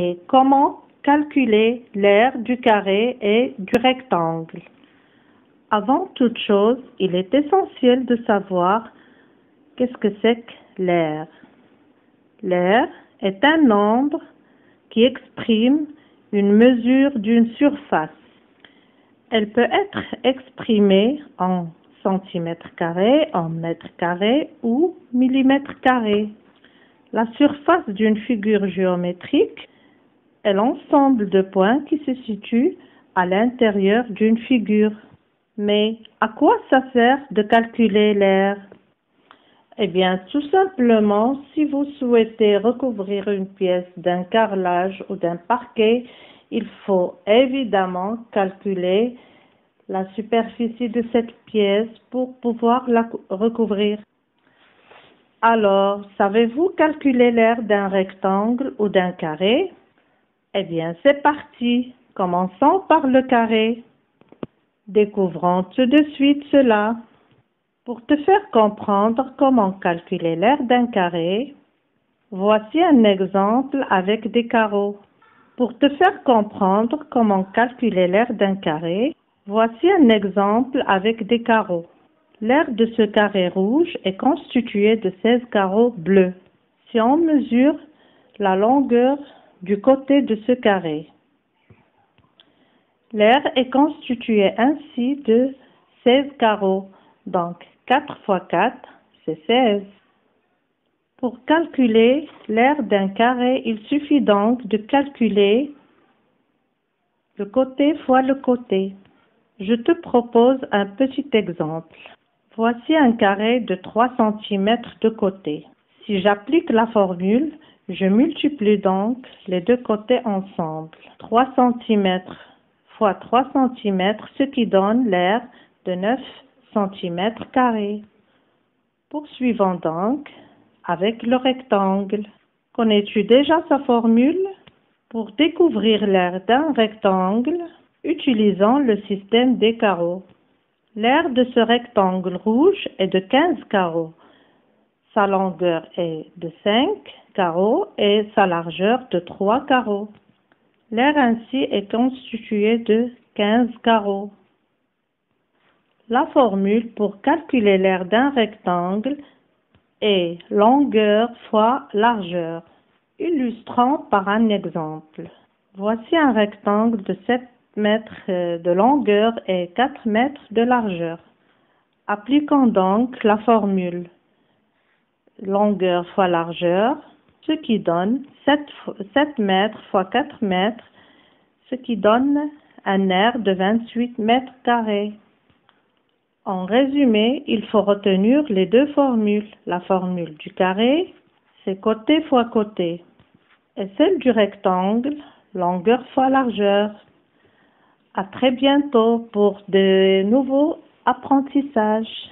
Et comment calculer l'aire du carré et du rectangle? Avant toute chose, il est essentiel de savoir qu'est-ce que c'est que l'aire. L'aire est un nombre qui exprime une mesure d'une surface. Elle peut être exprimée en centimètres carrés, en mètres carrés ou millimètres carrés. La surface d'une figure géométrique est l'ensemble de points qui se situent à l'intérieur d'une figure. Mais à quoi ça sert de calculer l'aire? Eh bien, tout simplement, si vous souhaitez recouvrir une pièce d'un carrelage ou d'un parquet, il faut évidemment calculer la superficie de cette pièce pour pouvoir la recouvrir. Alors, savez-vous calculer l'aire d'un rectangle ou d'un carré? Eh bien, c'est parti. Commençons par le carré. Découvrons tout de suite cela. Pour te faire comprendre comment calculer l'aire d'un carré, voici un exemple avec des carreaux. Pour te faire comprendre comment calculer l'aire d'un carré, voici un exemple avec des carreaux. L'aire de ce carré rouge est constitué de 16 carreaux bleus. Si on mesure la longueur du côté de ce carré, l'aire est constituée ainsi de 16 carreaux, donc 4 fois 4, c'est 16. Pour calculer l'aire d'un carré, il suffit donc de calculer le côté fois le côté. Je te propose un petit exemple. Voici un carré de 3 cm de côté. Si j'applique la formule, je multiplie donc les deux côtés ensemble. 3 cm fois 3 cm, ce qui donne l'aire de 9 cm carrés. Poursuivons donc avec le rectangle. Connais-tu déjà sa formule? Pour découvrir l'aire d'un rectangle, utilisons le système des carreaux. L'aire de ce rectangle rouge est de 15 carreaux. Sa longueur est de 5 carreaux et sa largeur de 3 carreaux. L'aire ainsi est constituée de 15 carreaux. La formule pour calculer l'aire d'un rectangle est longueur fois largeur. Illustrons par un exemple. Voici un rectangle de 7 mètres de longueur et 4 mètres de largeur. Appliquons donc la formule longueur fois largeur, ce qui donne 7 mètres fois 4 mètres, ce qui donne un aire de 28 mètres carrés. En résumé, il faut retenir les deux formules. La formule du carré, c'est côté fois côté, et celle du rectangle, longueur fois largeur. À très bientôt pour de nouveaux apprentissages.